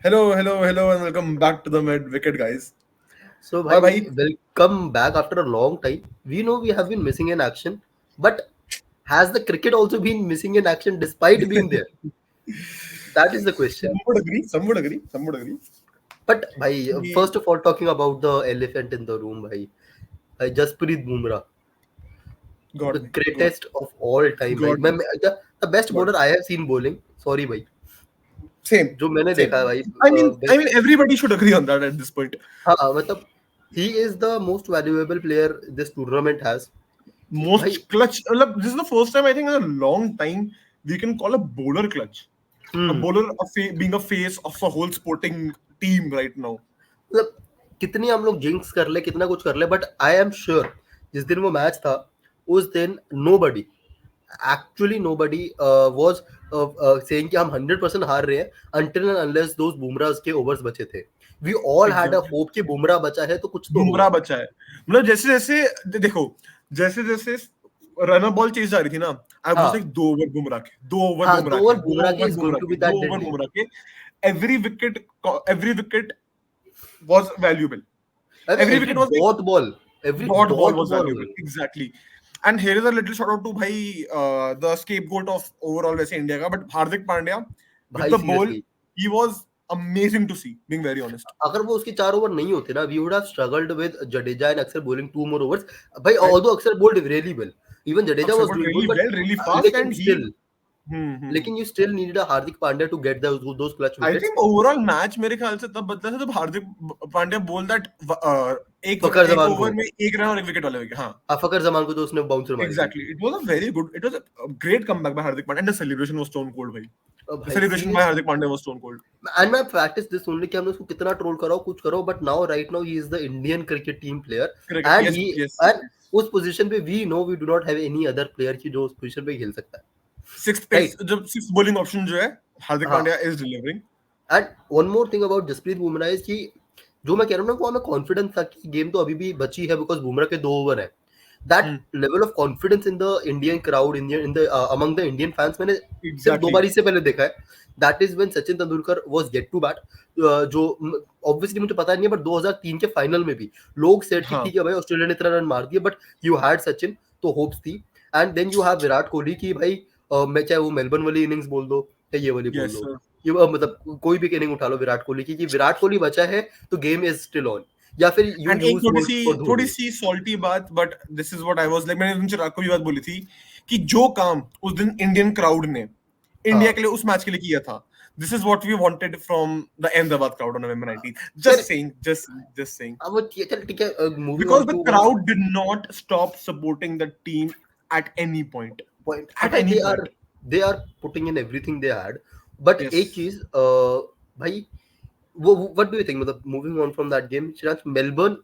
Hello, and welcome back to the Mid Wicket, guys. So, और bhai, भाई welcome back after a long time. We know we have been missing in action, but has the cricket also been missing in action despite being there? That is the question. some would agree, some would agree, some would agree. But, bhai, कि first of all, talking about the elephant in the room, bhai, Jasprit Bumrah, the God me, God, greatest of all time, bhai. God me, The best God. bowler I have seen bowling. Sorry, bhai. Same, जो मैंने देखा है same. भाई I mean, I best mean, everybody should agree on that at this point. हाँ मतलब he is the most valuable player this tournament has कि भाई Most clutch. This is the first time I think in a long time we can call a bowler clutch. A hmm bowler being a face of a whole sporting team right now. मतलब कितनी हम लोग jinx कर ले कितना कुछ कर ले बट आई एम श्योर जिस दिन वो मैच था उस दिन nobody actually nobody was saying कि हम 100% हार रहे हैं until and unless those Bumrah के ओवर्स बचे थे we all had a Exactly. Hope कि बुमराह बचा है तो कुछ तो बुमराह होगा बचा है मतलब जैसे जैसे देखो जैसे जैसे रनर बॉल चेज जा रही थी ना आई वाज हाँ लाइक 2 ओवर बुमराह के 2 ओवर हाँ बुमराह दो के ओवर दो बुमराह के over is going Bumrah to के बी दो दैट ओवर डेडली बुमराह के every wicket was valuable every every wicket was like dot ball every dot ball dot was ball valuable exactly and here is a little shout out to भाई the scapegoat of overall वैसे India का but Hardik Pandya with भाई the ball seriously he was amazing to see being very honest अगर वो उसके 4 over नहीं होते ना we would have struggled with Jadeja and Axar bowling 2 more overs भाई I although Axar bowled really well even Jadeja Aksar was bowled doing really good but well really fast लेकिन and he still hmm. लेकिन you still needed a Hardik Pandya to get those clutch I wickets think overall match मेरे ख्याल से तब बदला था जब हार्दिक पांड्या बोल दैट फकर एक जमान को ओवर में एक रन और एक विकेट वाले विकेट हाँ फकर जमान को तो उसने बाउंसर मारी थी exactly it was a very good it was a great comeback by Hardik Pandya and the celebration was stone cold भाई द भाई celebration by seriously Hardik Pandya was stone cold and मैं प्रैक्टिस दिस ओनली कि हमने उसको कितना ट्रोल करो कुछ करो but now right now he is the Indian cricket team player cricket and yes he yes and उस पोजीशन पे we no we do not have any other player की जो उस पोजीशन पे खेल सकता है सिक्स्थ पेस राइट जब सिक्स्थ बॉलिंग ऑप्शन जो है हार्दिक हाँ Pandya is delivering and one more thing about Jasprit Bumrah is कि जो मैं कह रहा हूँ ना वो हमें कॉन्फिडेंस था कि गेम तो अभी भी बची है बिकॉज बुमराह के 2 ओवर है that level of confidence in the Indian crowd in the among the Indian fans मैंने सिर्फ 2 बार एग्जैक्टली इससे पहले देखा है that is when Sachin Tendulkar was get to bat जो ऑब्वियसली मुझे पता नहीं है बट 2003 के फाइनल में भी लोग सेट कि हाँ ठीक है भाई ऑस्ट्रेलिया ने इतना रन मार दिया बट यू हैड सचिन तो होप्स थी and then you have Virat Kohli की भाई मैं चाहे वो मेलबर्न वाली इनिंग्स बोल दो या ये वाली बोल यस दो सर ये मतलब कोई भी इनिंग उठा लो विराट कोहली की कि विराट कोहली बचा है तो गेम इज स्टिल ऑन या फिर यू एंड एक यूज फॉर थोड़ी धोनी सी सॉल्टी बात but this is what I was like मैंने तुमसे रात को भी बात बोली थी कि जो काम उस दिन इंडियन क्राउड ने इंडिया हाँ के लिए उस मैच के लिए किया था this is what we wanted from the Ahmedabad crowd on November 19th फिर जस्ट सेइंग अब वो चल ठीक है moving because on the two one crowd did not stop supporting the team at any point point at भाई any point they are putting in everything they had but एक yes चीज भाई वो व्हाट डू यू थिंक मतलब moving on from that game Siraj Melbourne hmm.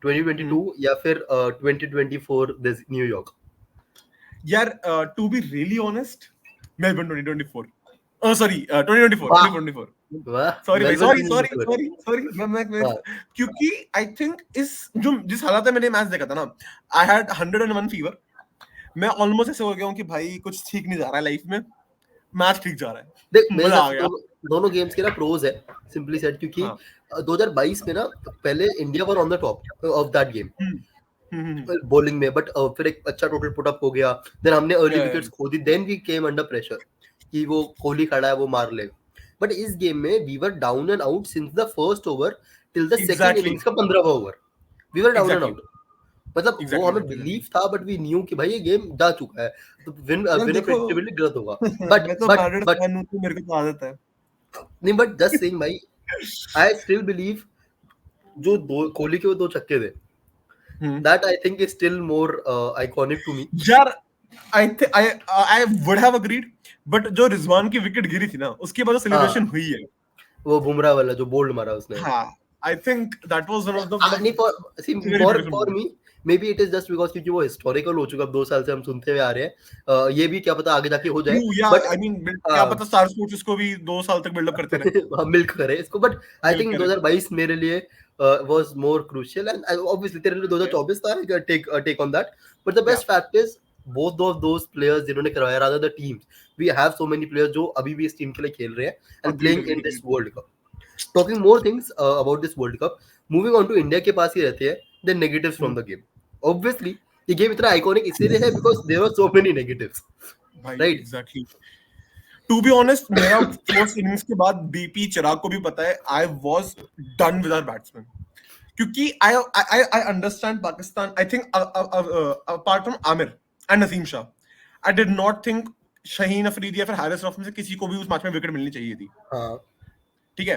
2022 या फिर 2024 this New York यार to be really honest Melbourne 2024 oh sorry 2024 वाह 2024 वाह सॉरी भाई Melbourne sorry sorry 2024 sorry sorry मैं हाँ क्योंकि आई थिंक इस जो जिस हालत में मैंने मैच देखा था ना आई हैड 101 फीवर मैं ऑलमोस्ट ऐसे हो गया हूँ कि भाई कुछ ठीक नहीं जा रहा है लाइफ में मैच ठीक जा रहा देख है मेरे मजा हिसाब आ से गया दोनों गेम्स के ना प्रोज है सिंपली सेड क्योंकि हाँ 2022 में ना पहले India were on the top of that game hmm hmm bowling में बट फिर एक अच्छा टोटल पुट अप हो गया देन हमने अर्ली yeah, विकेट्स खो दी then we came under pressure कि वो कोहली खड़ा है वो मार लेगा बट इस गेम में we were down and out since the first over till the second exactly innings का 15वां over we were down and exactly out मतलब वो exactly हमें exactly exactly बिलीव था बट वी न्यू कि भाई ये गेम जा चुका है तो यार विनिंग देखो प्रेडिक्टेबिलिटी गलत होगा मैं तो मैड्रिड बट फैन हूँ तो मेरे को तो आदत है नहीं बट जस्ट सेइंग भाई आई स्टिल बिलीव जो दो कोहली के वो 2 छक्के थे hmm that I think is still more iconic to me यार I would have agreed but जो रिजवान की विकेट गिरी थी ना उसके बाद सेलिब्रेशन हाँ हुई है वो बुमराह वाला जो बोल्ड मारा उसने हाँ I think that was one of the नहीं मतलब for see very beautiful for moment me maybe it is just because क्योंकि वो हिस्टोरिकल हो चुका अब 2 साल से हम सुनते हुए आ रहे हैं ये भी क्या पता आगे जाके हो ट्रू जाए या बट आई मीन क्या पता स्टार स्पोर्ट्स इसको भी 2 साल तक बिल्डअप करते रहे हम मिल्क करें इसको बट आई मिल थिंक करे 2022 मेरे लिए was more crucial and obviously तेरे लिए 2024 था take on that but the या best fact is both of those players जिन्होंने करवाया rather the teams we have so many players जो अभी भी इस टीम के लिए खेल रहे हैं and Agreed, playing in agreed, this agreed. World cup. Talking more things about this world cup, moving on to India के पास ही रहते हैं the negatives from the game. Obviously ये गेम इतना आइकॉनिक इसलिए है because there were so many negatives, भाई right? Exactly. To be honest, मेरा फर्स्ट इनिंग्स के बाद बीपी चिराग को भी पता है, I was done with our batsman. क्योंकि I understand Pakistan. I think apart from Aamir and Naseem Shah, I did not think Shaheen Afridi या फिर हारिस रऊफ में से किसी को भी उस मैच में विकेट मिलनी चाहिए थी. हाँ ठीक है,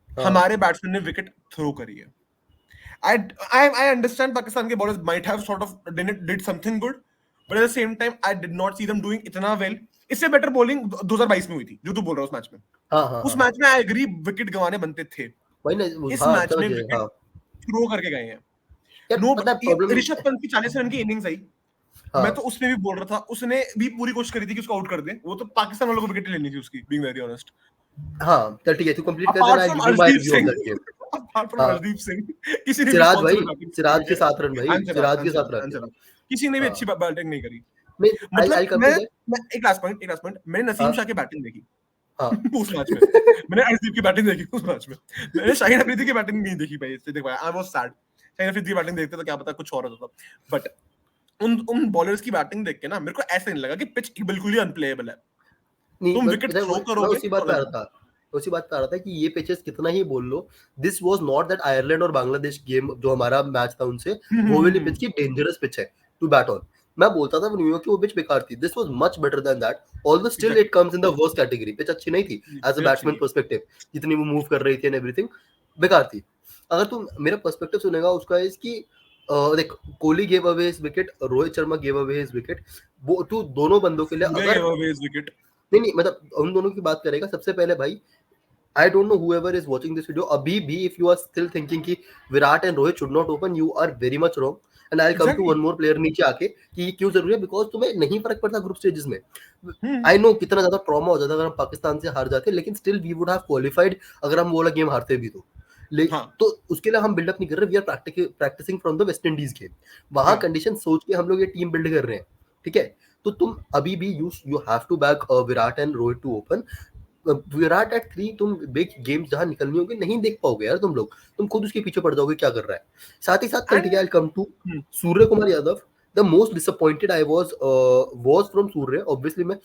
हाँ हमारे बैट्समैन ने विकेट थ्रो करी है. I understand Pakistan के bowlers might have sort of did something good, but at the same time I did not see them doing इतना well. इससे बेटर बॉलिंग 2022 में हुई थी, जो तू बोल रहा है उस मैच में. हाँ हाँ उस हाँ मैच में आई एग्री विकेट गंवाने बनते थे. वही ना. इस हाँ मैच में समझ गए. विकेट हाँ थ्रो करके गए हैं. यार नो, पता है प्रॉब्लम. ऋषभ पंत की 40 रन की इनिंग्स आई. हाँ मैं तो उसमें भी बोल रहा था, उसने भी पूरी कोशिश करी थी कि उसको आउट कर दे. वो तो पाकिस्तान वालों को विकेट लेनी थी उसकी, बीइंग वेरी ऑनेस्ट. हाँ चल ठीक है, तू कंप्लीट कर अपार्ट देना. I from give you my Arshdeep review of Singh, that game. Apart from हाँ अर्शदीप सिंह, किसी ने भी सिराज भाई, responsible batting सिराज नहीं के करी. 7 रन भाई, And सिराज के 7 रन. and Siraj. किसी ने भी हाँ अच्छी बैटिंग नहीं करी. मैं मतलब आई कम मैं टू दैट. मैं एक लास्ट पॉइंट, मैंने नसीम हाँ शाह की बैटिंग देखी हाँ उस मैच में. मैंने अर्शदीप की बैटिंग देखी उस मैच में. मैंने शाहीन अफरीदी की बैटिंग नहीं देखी भाई. इससे देख भाई, I was sad. Shaheen Afridi की बैटिंग देखते तो क्या पता कुछ और होता था. बट उन बॉलर्स की बैटिंग देख के ना मेरे को ऐसा नहीं लगा कि पिच बिल्कुल ही अनप्लेएबल है. नहीं तुम बस विकेट पता है, थ्रो मैं करोगे उसी बात तो पे आ अलग रहा बात. था. उसी बात पे आ रहा था कि ये पिचेस कितना ही बोल लो, this was not that Ireland और बांग्लादेश गेम जो हमारा मैच था उनसे, वो वाली पिच की डेंजरस पिच है टू बैट ऑन. मैं बोलता था न्यूयॉर्क की वो पिच बेकार थी. This was much better than that, although still it comes in the worst category. Pitch अच्छी नहीं थी एज अ बैट्समैन पर्सपेक्टिव, जितनी वो मूव कर रही थी एंड एवरीथिंग बेकार थी. अगर तुम मेरा पर्सपेक्टिव सुनेगा उसका इज कि देख, Kohli gave away his wicket, Rohit Sharma gave away his wicket. वो तू दोनों बंदों के लिए अगर विकेट. नहीं मतलब उन दोनों की बात करेगा सबसे पहले भाई, I don't know whoever is watching this video, अभी भी if you are still thinking कि Virat and Rohit should not open, you are very much wrong. And I'll come to one more player नीचे आके कि ये क्यों जरूरी है, because तुम्हें नहीं फर्क पड़ता ग्रुप स्टेजेस में. I know कितना ज्यादा ट्रॉमा हो जाता अगर हम पाकिस्तान से हार जाते, लेकिन still we would have qualified अगर हम वो वाला गेम हारते भी तो. तो उसके लिए हम बिल्डअप नहीं कर रहे, we are practising from the West Indies game. वहां कंडीशन सोच के हम लोग ये टीम बिल्ड कर रहे हैं. ठीक है, तो तुम अभी भी you have to back Virat and Rohit to open. Virat at 3 तुम बिग गेम्स जहां निकलनी होगी नहीं देख पाओगे यार तुम लोग, तुम खुद उसके पीछे पड़ जाओगे क्या कर रहा है. साथ ही साथ ठीक है, I come to Suryakumar Yadav. The most disappointed I was from Surya. Obviously मैं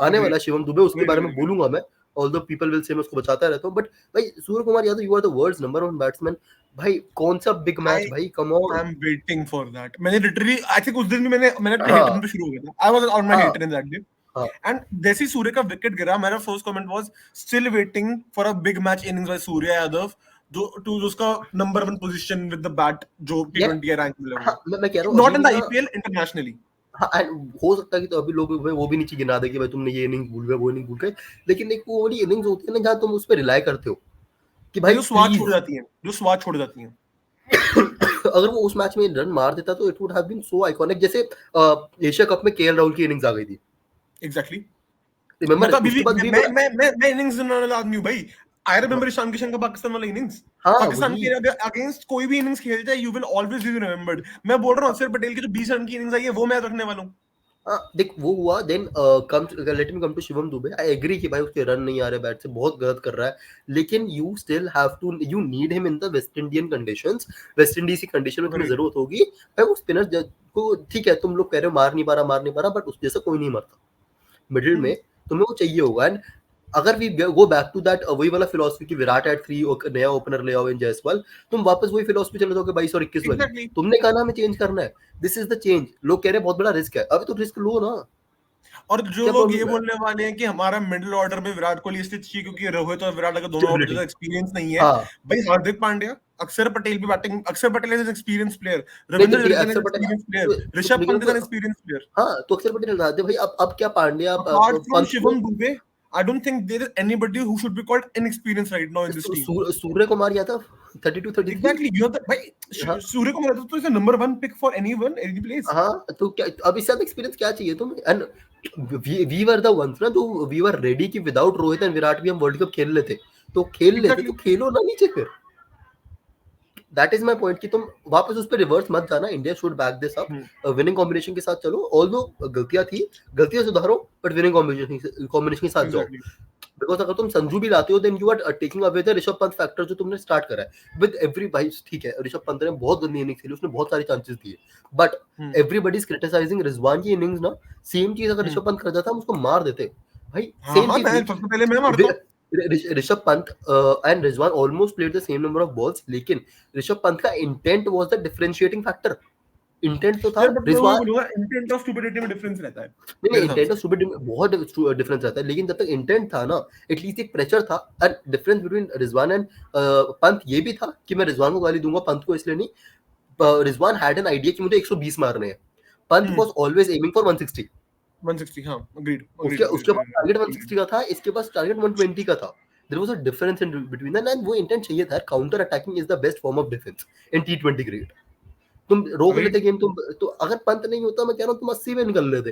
आने वाला शिवम दुबे उसके बारे में बोलूंगा मैं, although people will say मैं उसको बचाता रहता हूँ, बट भाई Suryakumar Yadav, you are the world's number 1 batsman. भाई कौन सा बिग मैच भाई, come on. I am waiting for that. मैंने लिटरली आई थिंक उस दिन भी मैंने हेट पे शुरू हो गया था. I was on my hate in that day. And जैसे ही सूर्य का विकेट गिरा, मेरा first comment was still waiting for a big match innings by Surya Yadav, जो टू उसका number 1 position with the bat जो T20 रैंक में लगा. मैं कह रहा हूं not in the IPL, internationally. हाँ, हो सकता है कि तो अभी लोग वो भी नीचे गिना दे कि भाई तुमने ये इनिंग भूल गए, वो इनिंग भूल गए, लेकिन एक वो वाली इनिंग्स होती है ना जहां तुम उस पर रिलाई करते हो कि भाई जो स्वाद छोड़ जाती हैं. अगर वो उस मैच में रन मार देता तो it would have been so iconic. जैसे एशिया कप में केएल राहुल की इनिंग्स आ गई थी. एग्जैक्टली. रिमेंबर उसके बाद भी मैं इनिंग्स सुनने वाला आदमी हूं भाई. आई रिमेंबर ईशान किशन का पाकिस्तान वाला इनिंग्स. पाकिस्तान के अगेंस्ट कोई भी इनिंग्स खेल जाए, you will always be remembered. मैं बोल रहा हूं अक्षर पटेल की जो 20 रन की इनिंग्स आई है वो मैं रखने वाला हूं. देख वो हुआ. Then let me come to Shivam Dube. I agree कि भाई उसके रन नहीं आ रहे बैट से, बहुत गलत कर रहा है, लेकिन you still have to, you need him in the West Indian conditions. West Indies की कंडीशन में तुम्हें जरूरत होगी भाई वो स्पिनर को. ठीक है तुम लोग कह रहे हो मार नहीं पा रहा, बट उस जैसा कोई नहीं मरता मिडिल में, तुम्हें वो चाहिए होगा. एंड अगर we go back to that वही वाला फिलॉसफी कि विराट एट 3 नया ओपनर ले आओ इन जायसवाल, तुम वापस वही फिलॉसफी चले जाओगे 22 और 21 वाली. तुमने कहा ना हमें चेंज करना है, दिस इज द चेंज. लोग कह रहे हैं बहुत बड़ा रिस्क है, अभी तो रिस्क लो ना. और जो लोग ये बोलने वाले हैं कि हमारा मिडिल ऑर्डर में विराट कोहली इसलिए चाहिए क्योंकि रोहित और विराट का दोनों का एक्सपीरियंस नहीं है. भाई हार्दिक पांड्या, अक्षर पटेल भी बैटिंग, अक्षर Patel is an experience player, Ravindra Jadeja is an experience player, Rishabh Pant is an experience player. हां तो अक्षर पटेल हटा दे भाई. अब क्या Pandya, Shivam Dubey, I don't think there is anybody who should be called inexperienced right now in this team. Surya Kumar Yadav 32 33. Exactly. You know that भाई Suryakumar Yadav तो is a number 1 pick for anyone, any place. हाँ तो क्या अब इससे एक्सपीरियंस क्या चाहिए तुम्हें. And we were the ones ना, जो वी वर रेडी कि विदाउट रोहित एंड विराट भी हम वर्ल्ड कप खेल लेते, तो खेल लेते, तो खेलो ना नीचे फिर. दैट इज माय पॉइंट कि तुम वापस उस पर रिवर्स मत जाना. India should back this up, winning combination के साथ चलो. ऑल्दो गलतियां थी, गलतियां सुधारो, बट विनिंग कॉम्बिनेशन के साथ जाओ. Exactly. बिकॉज अगर तुम संजू भी लाते हो then you are taking away the Rishabh Pant factor जो तुमने स्टार्ट करा है विद एवरी भाई. ठीक है, ऋषभ पंत ने बहुत गंदी इनिंग्स खेली, उसने बहुत सारी चांसेस दिए, but everybody is criticising Rizwan की इनिंग्स ना. सेम चीज अगर ऋषभ पंत कर जाता हम उसको मार देते भाई. हाँ सेम हाँ, मैं चीज सबसे पहले मैं मारता हूँ. Rishabh Pant and Rizwan almost played the same number of balls, लेकिन ऋषभ पंत का intent was the differentiating factor. Intent तो था. यार, but मैं वही रिजवान बोलूंगा, इंटेंट और स्टुपिडिटी में डिफरेंस रहता है नहीं मेरे नहीं, हिसाब इंटेंट से. और स्टूपिड में बहुत डिफरेंस रहता है, लेकिन जब तक इंटेंट था ना, एटलीस्ट एक प्रेशर था. And difference between Rizwan and Pant ये भी था कि मैं रिजवान को गाली दूंगा, पंत को इसलिए नहीं. रिजवान हैड एन आइडिया कि मुझे 120 मारने हैं. Pant was always aiming for 160. 160, हाँ, agreed, उसके agreed, उसके पास agreed, टारगेट agreed. 160 का था, इसके पास टारगेट 120 का था. There was a difference in between that, and वो इंटेंट चाहिए था. Counter attacking is the best form of defence in T20 cricket. तुम रोक Agreed. लेते गेम, तुम तो अगर पंत नहीं होता मैं कह रहा हूं तुम 80 में निकल लेते.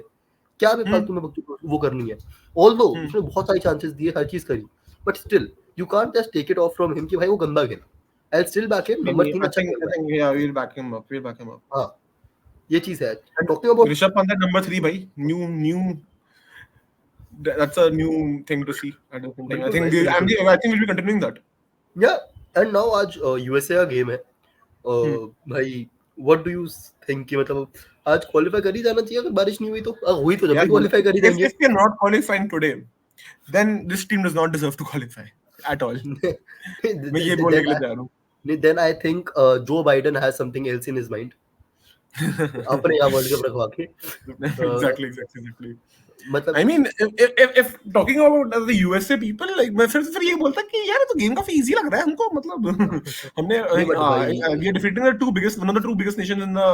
क्या भी फालतू में वो करनी है. ऑल्दो उसने बहुत सारी चांसेस दिए, हर चीज करी, but still you can't just take it off from him कि भाई वो गंदा खेला. I still back him. Number 3 I अच्छा think, खेल I रहा है. think, yeah, we'll back him up. We'll back him up. हां, ये चीज है. Talking about Rishabh Pant at number 3, भाई. New. That's a new thing to see. I don't think. I बिल्कुल think भाई, बिल्कुल. I think we'll be continuing that. या and now आज यूएसए का गेम है. भाई व्हाट डू यू थिंक कि मतलब आज क्वालीफाई कर ही जाना चाहिए अगर बारिश नहीं हुई तो. हुई तो जब भी क्वालीफाई कर ही If जाएंगे. we are not qualifying today, then this team does not deserve to qualify at all. मैं ये बोलने के लिए जा रहा हूँ. Then I think Joe Biden has something else in his mind. अपने यहाँ वर्ल्ड कप रखवा के. Exactly. मतलब I mean, if talking about the USA people, like मैं फिर ये बोलता कि यार तो गेम काफी easy लग रहा है हमको, मतलब हमने नहीं, but भाई- we are defeating one of the two biggest nations in the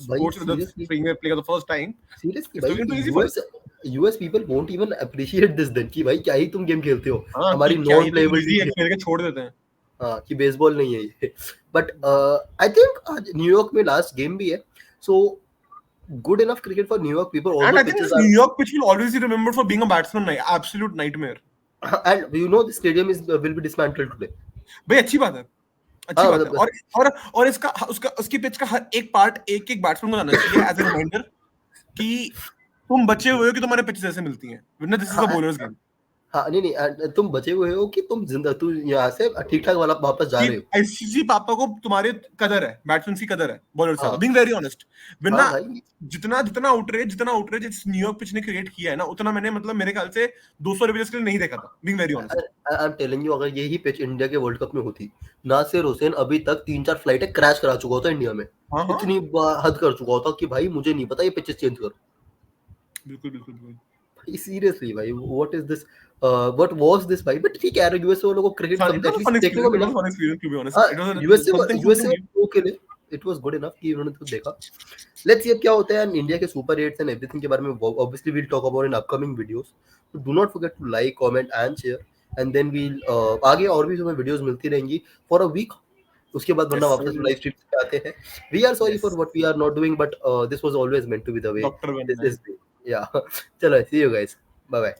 sports with the seriously? playing for the first time. Seriously It's looking too easy भाई, for us. US people won't even appreciate this then कि भाई क्या ही तुम game खेलते हो. हाँ, हमारी कि क्या नॉन ये तो प्लेएबल easy है, टीम. खेल के छोड़ देते हैं. हाँ, कि बेसबॉल नहीं है ये. बट आई थिंक आज न्यूयॉर्क में लास्ट गेम भी है, सो good enough cricket for New York people. All And the I think pitches this New York pitch will always be remembered for being a batsman absolute nightmare. and you know the stadium is will be dismantled today. भाई अच्छी बात है, अच्छी बात है. और इसका उसकी पिच का हर एक पार्ट एक बैट्समैन को जाना चाहिए एज ए रिमाइंडर कि तुम बचे हुए हो कि तुम्हारे पिच ऐसे मिलती हैं, वरना this is a bowlers game. हाँ नहीं, तुम बचे हुए हो कि तुम यहाँ से ठीक ठाक वाला वापस जा रहे हो. आईसीसी पापा को तुम्हारे कदर है, बैट्समैन की कदर है, बॉलर से. बीइंग वेरी ऑनेस्ट, वरना जितना आउटरेज इस न्यूयॉर्क पिच ने क्रिएट किया है ना, उतना मैंने मतलब मेरे ख्याल से 200 रिव्यूज के लिए नहीं देखा था. Being very honest, I am telling you, अगर यही पिच इंडिया के वर्ल्ड कप में होती, नासिर हुसैन अभी तक 3-4 फ्लाइटें क्रैश करा चुका होता इंडिया में. इतनी हद कर चुका होता कि भाई मुझे नहीं पता, ये पिचेस चेंज करो. बिल्कुल. सीरियसली भाई, what is this, what was this भाई. बट ठीक है यार, यूएसए वालों को क्रिकेट देखने को मिला. यूएसए के लिए इट वाज गुड इनफ कि उन्होंने तो देखा. लेट्स सी अब क्या होता है. इंडिया के सुपर 8s एंड एवरीथिंग के बारे में obviously we will talk about in upcoming videos. So do not forget to like, comment and share, and then we'll आगे और भी तुम्हें वीडियोस मिलती रहेंगी फॉर अ वीक. उसके बाद वरना वापस लाइव स्ट्रीम पे आते हैं. We are sorry for what we are not doing, but this was always meant to be the way. This is yeah. चलो, see you guys, bye bye.